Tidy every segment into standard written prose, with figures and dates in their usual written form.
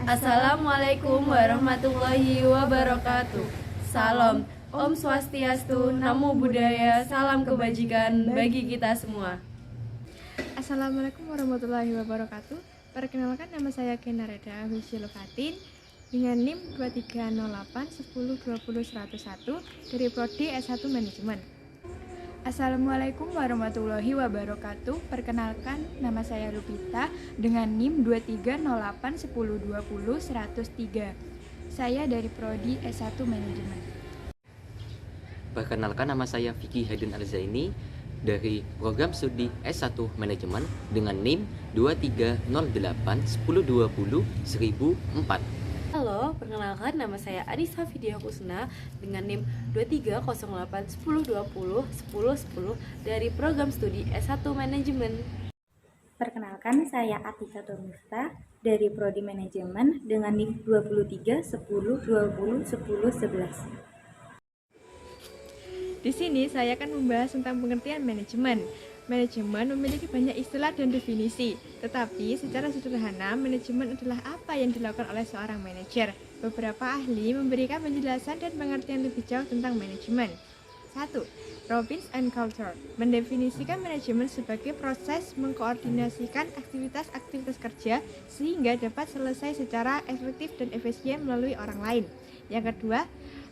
Assalamualaikum warahmatullahi wabarakatuh. Salam, Om Swastiastu, Namo Buddhaya, salam kebajikan bagi kita semua. Assalamualaikum warahmatullahi wabarakatuh. Perkenalkan, nama saya Kenareda Husilovatin dengan NIM 230810201101 dari Prodi S1 Manajemen. Assalamualaikum warahmatullahi wabarakatuh. Perkenalkan, nama saya Lupita dengan NIM 230810201103. Saya dari Prodi S1 Manajemen. Perkenalkan, nama saya Vicky Haydin Arzaini dari Program Studi S1 Manajemen dengan NIM 230810201004. Halo, perkenalkan nama saya Anissa Vidya Kusna dengan NIM 230810201010 dari Program Studi S1 Manajemen. Perkenalkan, saya Atika Turmifta dari Prodi Manajemen dengan NIM 2310201011. Di sini saya akan membahas tentang pengertian manajemen. Manajemen memiliki banyak istilah dan definisi, tetapi secara sederhana manajemen adalah apa yang dilakukan oleh seorang manajer. Beberapa ahli memberikan penjelasan dan pengertian lebih jauh tentang manajemen. 1. Robbins and Culture mendefinisikan manajemen sebagai proses mengkoordinasikan aktivitas-aktivitas kerja sehingga dapat selesai secara efektif dan efisien melalui orang lain. Yang kedua,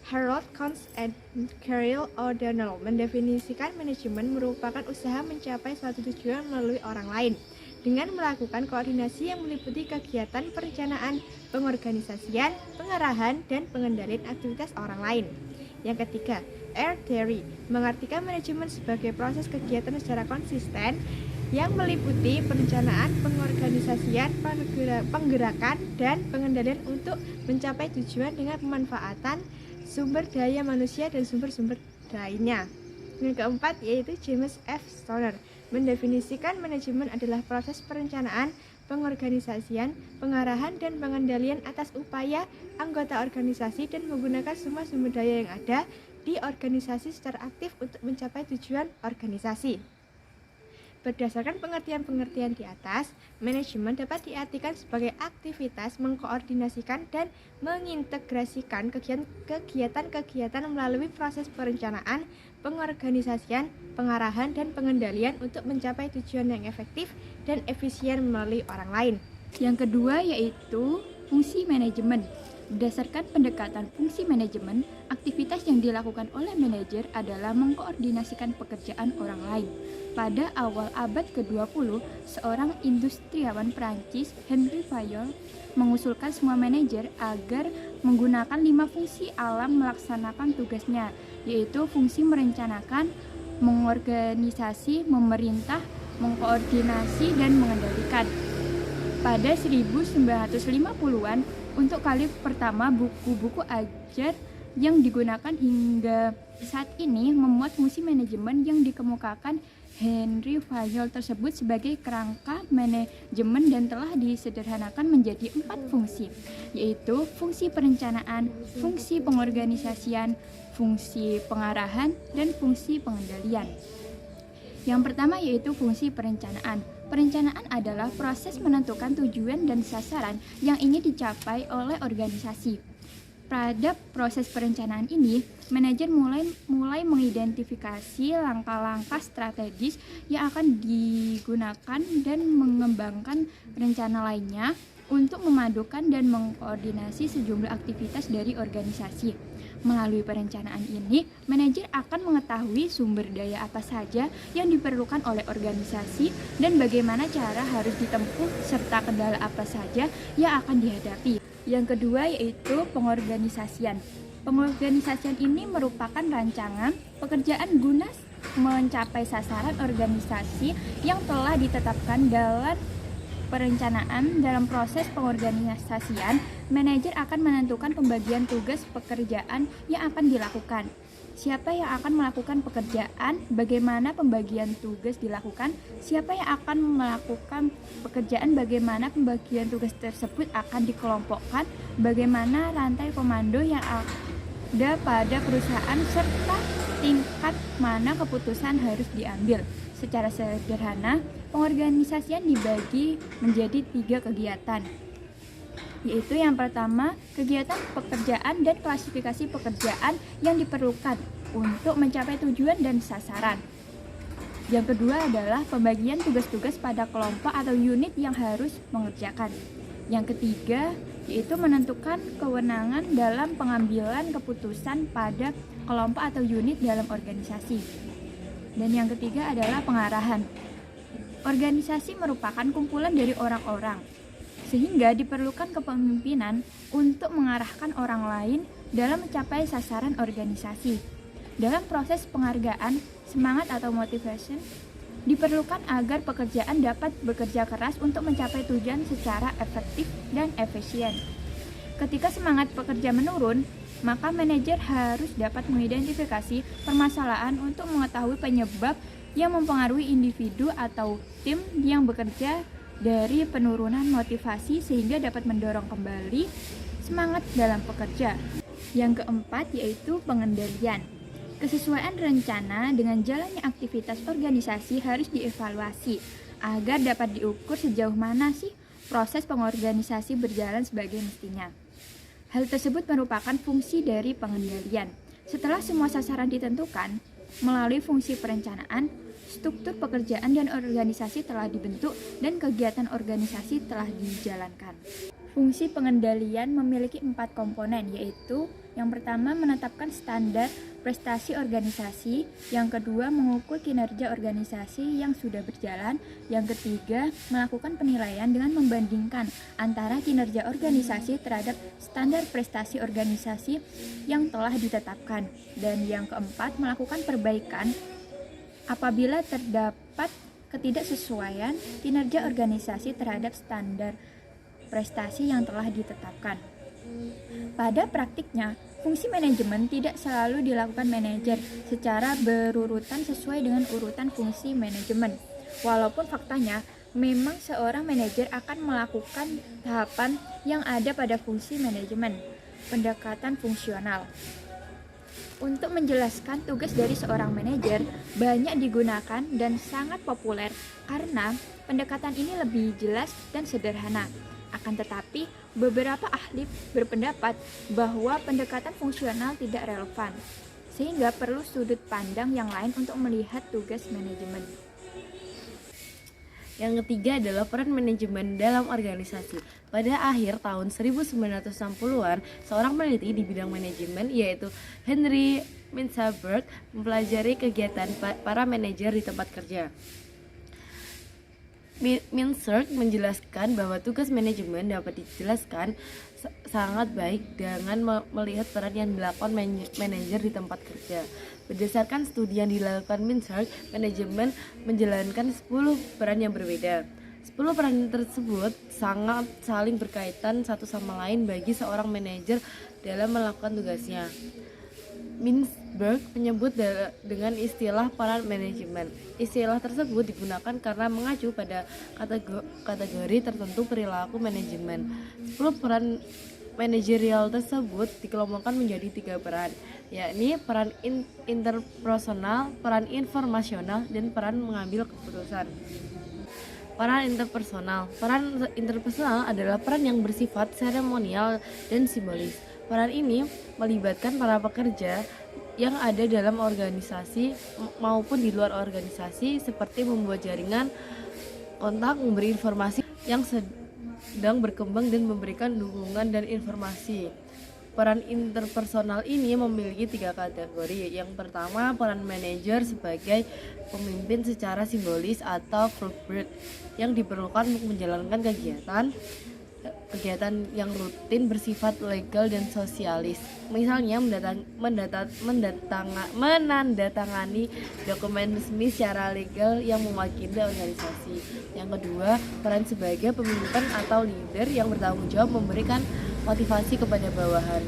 Harold Kohns and Carol O'Donnell mendefinisikan manajemen merupakan usaha mencapai suatu tujuan melalui orang lain dengan melakukan koordinasi yang meliputi kegiatan perencanaan, pengorganisasian, pengarahan, dan pengendalian aktivitas orang lain. Yang ketiga, Air Theory mengartikan manajemen sebagai proses kegiatan secara konsisten yang meliputi perencanaan, pengorganisasian, penggerakan, dan pengendalian untuk mencapai tujuan dengan pemanfaatan sumber daya manusia dan sumber-sumber lainnya. Yang keempat yaitu James F. Stoner mendefinisikan manajemen adalah proses perencanaan, pengorganisasian, pengarahan, dan pengendalian atas upaya anggota organisasi dan menggunakan semua sumber daya yang ada di organisasi secara aktif untuk mencapai tujuan organisasi. Berdasarkan pengertian-pengertian di atas, manajemen dapat diartikan sebagai aktivitas mengkoordinasikan dan mengintegrasikan kegiatan-kegiatan melalui proses perencanaan, pengorganisasian, pengarahan, dan pengendalian untuk mencapai tujuan yang efektif dan efisien melalui orang lain. Yang kedua yaitu fungsi manajemen. Berdasarkan pendekatan fungsi manajemen, aktivitas yang dilakukan oleh manajer adalah mengkoordinasikan pekerjaan orang lain. Pada awal abad ke-20, seorang industriawan Prancis, Henri Fayol, mengusulkan semua manajer agar menggunakan 5 fungsi alam melaksanakan tugasnya, yaitu fungsi merencanakan, mengorganisasi, memerintah, mengkoordinasi, dan mengendalikan. Pada 1950-an, untuk kali pertama buku-buku ajar yang digunakan hingga saat ini memuat fungsi manajemen yang dikemukakan Henri Fayol tersebut sebagai kerangka manajemen dan telah disederhanakan menjadi 4 fungsi, yaitu fungsi perencanaan, fungsi pengorganisasian, fungsi pengarahan, dan fungsi pengendalian. Yang pertama yaitu fungsi perencanaan. Perencanaan adalah proses menentukan tujuan dan sasaran yang ingin dicapai oleh organisasi. Pada proses perencanaan ini, manajer mulai mengidentifikasi langkah-langkah strategis yang akan digunakan dan mengembangkan rencana lainnya untuk memadukan dan mengkoordinasi sejumlah aktivitas dari organisasi. Melalui perencanaan ini, manajer akan mengetahui sumber daya apa saja yang diperlukan oleh organisasi dan bagaimana cara harus ditempuh serta kendala apa saja yang akan dihadapi. Yang kedua yaitu pengorganisasian. Pengorganisasian ini merupakan rancangan pekerjaan guna mencapai sasaran organisasi yang telah ditetapkan dalam perencanaan. Dalam proses pengorganisasian, manajer akan menentukan pembagian tugas pekerjaan yang akan dilakukan. Siapa yang akan melakukan pekerjaan, bagaimana pembagian tugas dilakukan, siapa yang akan melakukan pekerjaan, bagaimana pembagian tugas tersebut akan dikelompokkan, bagaimana rantai komando yang ada pada perusahaan, serta tingkat mana keputusan harus diambil. Secara sederhana, pengorganisasian dibagi menjadi 3 kegiatan. yaitu yang pertama, kegiatan pekerjaan dan klasifikasi pekerjaan yang diperlukan untuk mencapai tujuan dan sasaran. Yang kedua adalah pembagian tugas-tugas pada kelompok atau unit yang harus mengerjakan. Yang ketiga, yaitu menentukan kewenangan dalam pengambilan keputusan pada kelompok atau unit dalam organisasi. Dan yang ketiga adalah pengarahan. Organisasi merupakan kumpulan dari orang-orang, sehingga diperlukan kepemimpinan untuk mengarahkan orang lain dalam mencapai sasaran organisasi. Dalam proses penghargaan, semangat atau motivation diperlukan agar pekerjaan dapat bekerja keras untuk mencapai tujuan secara efektif dan efisien. Ketika semangat pekerja menurun, maka manajer harus dapat mengidentifikasi permasalahan untuk mengetahui penyebab yang mempengaruhi individu atau tim yang bekerja dari penurunan motivasi sehingga dapat mendorong kembali semangat dalam bekerja. Yang keempat yaitu pengendalian. Kesesuaian rencana dengan jalannya aktivitas organisasi harus dievaluasi agar dapat diukur sejauh mana sih proses pengorganisasi berjalan sebagai mestinya. Hal tersebut merupakan fungsi dari pengendalian. Setelah semua sasaran ditentukan, melalui fungsi perencanaan, struktur pekerjaan dan organisasi telah dibentuk dan kegiatan organisasi telah dijalankan. Fungsi pengendalian memiliki 4 komponen, yaitu yang pertama menetapkan standar prestasi organisasi, yang kedua mengukur kinerja organisasi yang sudah berjalan, yang ketiga melakukan penilaian dengan membandingkan antara kinerja organisasi terhadap standar prestasi organisasi yang telah ditetapkan, dan yang keempat melakukan perbaikan apabila terdapat ketidaksesuaian kinerja organisasi terhadap standar prestasi yang telah ditetapkan. Pada praktiknya, fungsi manajemen tidak selalu dilakukan manajer secara berurutan sesuai dengan urutan fungsi manajemen. Walaupun faktanya, memang seorang manajer akan melakukan tahapan yang ada pada fungsi manajemen, pendekatan fungsional. Untuk menjelaskan tugas dari seorang manajer, banyak digunakan dan sangat populer karena pendekatan ini lebih jelas dan sederhana. Akan tetapi, beberapa ahli berpendapat bahwa pendekatan fungsional tidak relevan, sehingga perlu sudut pandang yang lain untuk melihat tugas manajemen. Yang ketiga adalah peran manajemen dalam organisasi. Pada akhir tahun 1960-an, seorang peneliti di bidang manajemen yaitu Henry Mintzberg mempelajari kegiatan para manajer di tempat kerja. Mintzberg menjelaskan bahwa tugas manajemen dapat dijelaskan sangat baik dengan melihat peran yang dilakukan manajer di tempat kerja. Berdasarkan studi yang dilakukan Mintzberg, manajemen menjalankan 10 peran yang berbeda. 10 peran tersebut sangat saling berkaitan satu sama lain bagi seorang manajer dalam melakukan tugasnya. Mintzberg menyebut dengan istilah peran manajemen. Istilah tersebut digunakan karena mengacu pada kategori tertentu perilaku manajemen. 10 peran manajerial tersebut dikelompokkan menjadi 3 peran, yakni peran interpersonal, peran informasional, dan peran mengambil keputusan. Peran interpersonal adalah peran yang bersifat seremonial dan simbolis. Peran ini melibatkan para pekerja yang ada dalam organisasi maupun di luar organisasi, seperti membuat jaringan kontak, memberi informasi yang sedang berkembang, dan memberikan dukungan dan informasi. Peran interpersonal ini memiliki 3 kategori. Yang pertama, peran manajer sebagai pemimpin secara simbolis atau corporate yang diperlukan untuk menjalankan kegiatan yang rutin bersifat legal dan sosialis. Misalnya menandatangani dokumen resmi secara legal yang mewakili organisasi. Yang kedua, peran sebagai pemimpin atau leader yang bertanggung jawab memberikan motivasi kepada bawahan.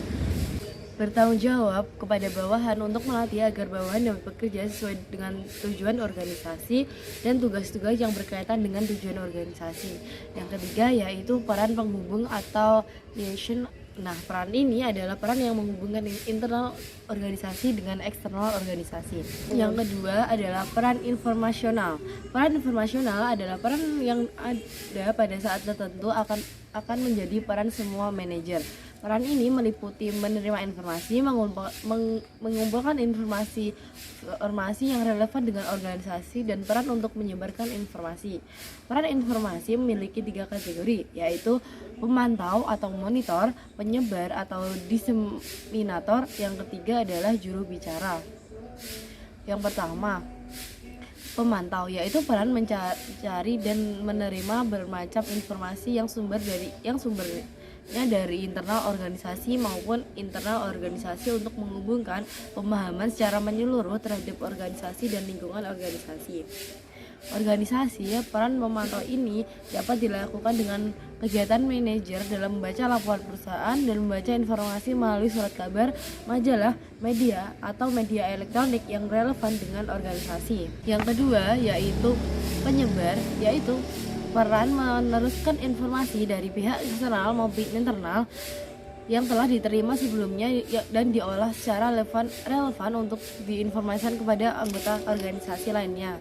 Bertanggung jawab kepada bawahan untuk melatih agar bawahan dapat bekerja sesuai dengan tujuan organisasi dan tugas-tugas yang berkaitan dengan tujuan organisasi. Yang ketiga yaitu peran penghubung atau liaison. Nah, peran ini adalah peran yang menghubungkan internal organisasi dengan eksternal organisasi. Yang kedua adalah peran informasional. Peran informasional adalah peran yang ada pada saat tertentu akan menjadi peran semua manajer. Peran ini meliputi menerima informasi, mengumpulkan informasi yang relevan dengan organisasi, dan peran untuk menyebarkan informasi. Peran informasi memiliki 3 kategori, yaitu pemantau atau monitor, penyebar atau diseminator, yang ketiga adalah juru bicara. Yang pertama, pemantau, yaitu peran mencari dan menerima bermacam informasi yang sumbernya dari internal organisasi maupun internal organisasi untuk menghubungkan pemahaman secara menyeluruh terhadap organisasi dan lingkungan organisasi. Peran memantau ini dapat dilakukan dengan kegiatan manajer dalam membaca laporan perusahaan dan membaca informasi melalui surat kabar, majalah, media, atau media elektronik yang relevan dengan organisasi. Yang kedua yaitu penyebar, yaitu peran meneruskan informasi dari pihak eksternal maupun internal yang telah diterima sebelumnya dan diolah secara relevan untuk diinformasikan kepada anggota organisasi lainnya.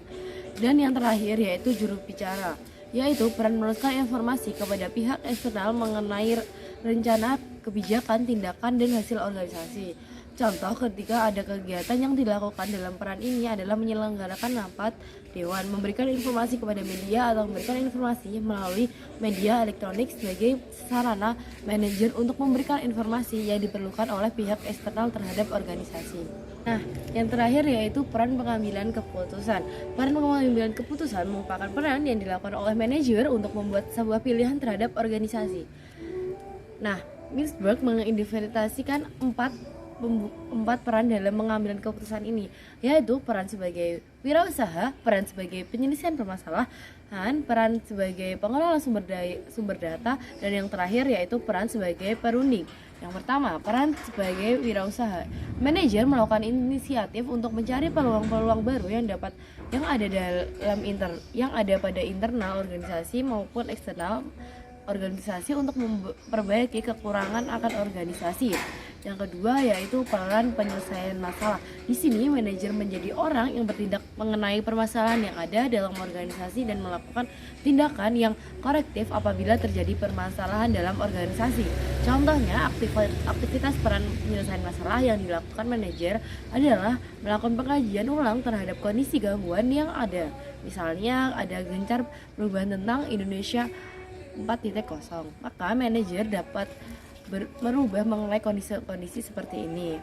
Dan yang terakhir yaitu juru bicara, yaitu peran meneruskan informasi kepada pihak eksternal mengenai rencana, kebijakan, tindakan, dan hasil organisasi. Contoh ketika ada kegiatan yang dilakukan dalam peran ini adalah menyelenggarakan rapat dewan, memberikan informasi kepada media atau memberikan informasi melalui media elektronik sebagai sarana manajer untuk memberikan informasi yang diperlukan oleh pihak eksternal terhadap organisasi. Nah, yang terakhir yaitu peran pengambilan keputusan. Peran pengambilan keputusan merupakan peran yang dilakukan oleh manajer untuk membuat sebuah pilihan terhadap organisasi. Nah, Milsberg mengidentifikasikan empat peran dalam mengambil keputusan ini, yaitu peran sebagai wirausaha, peran sebagai penyelesaian permasalahan, peran sebagai pengelola sumber data, dan yang terakhir yaitu peran sebagai perunding. Yang pertama, peran sebagai wirausaha. Manajer melakukan inisiatif untuk mencari peluang-peluang baru yang ada pada internal organisasi maupun eksternal organisasi untuk memperbaiki kekurangan akan organisasi. Yang kedua yaitu peran penyelesaian masalah. Di sini manajer menjadi orang yang bertindak mengenai permasalahan yang ada dalam organisasi dan melakukan tindakan yang korektif apabila terjadi permasalahan dalam organisasi. Contohnya, aktivitas peran penyelesaian masalah yang dilakukan manajer adalah melakukan pengkajian ulang terhadap kondisi gangguan yang ada. Misalnya ada gencar perubahan tentang Indonesia 4.0, maka manajer dapat merubah mengenai kondisi seperti ini.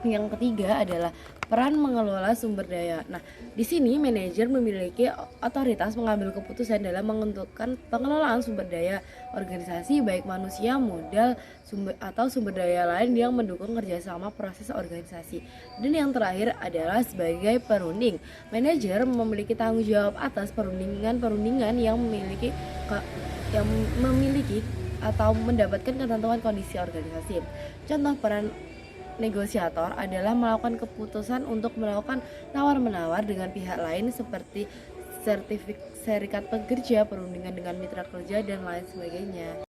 Yang ketiga adalah peran mengelola sumber daya. Nah, di sini manajer memiliki otoritas mengambil keputusan dalam menentukan pengelolaan sumber daya organisasi, baik manusia, modal, atau sumber daya lain yang mendukung kerjasama proses organisasi. Dan yang terakhir adalah sebagai perunding. Manajer memiliki tanggung jawab atas perundingan yang memiliki atau mendapatkan ketentuan kondisi organisasi. Contoh peran negosiator adalah melakukan keputusan untuk melakukan tawar-menawar dengan pihak lain seperti serikat pekerja, perundingan dengan mitra kerja, dan lain sebagainya.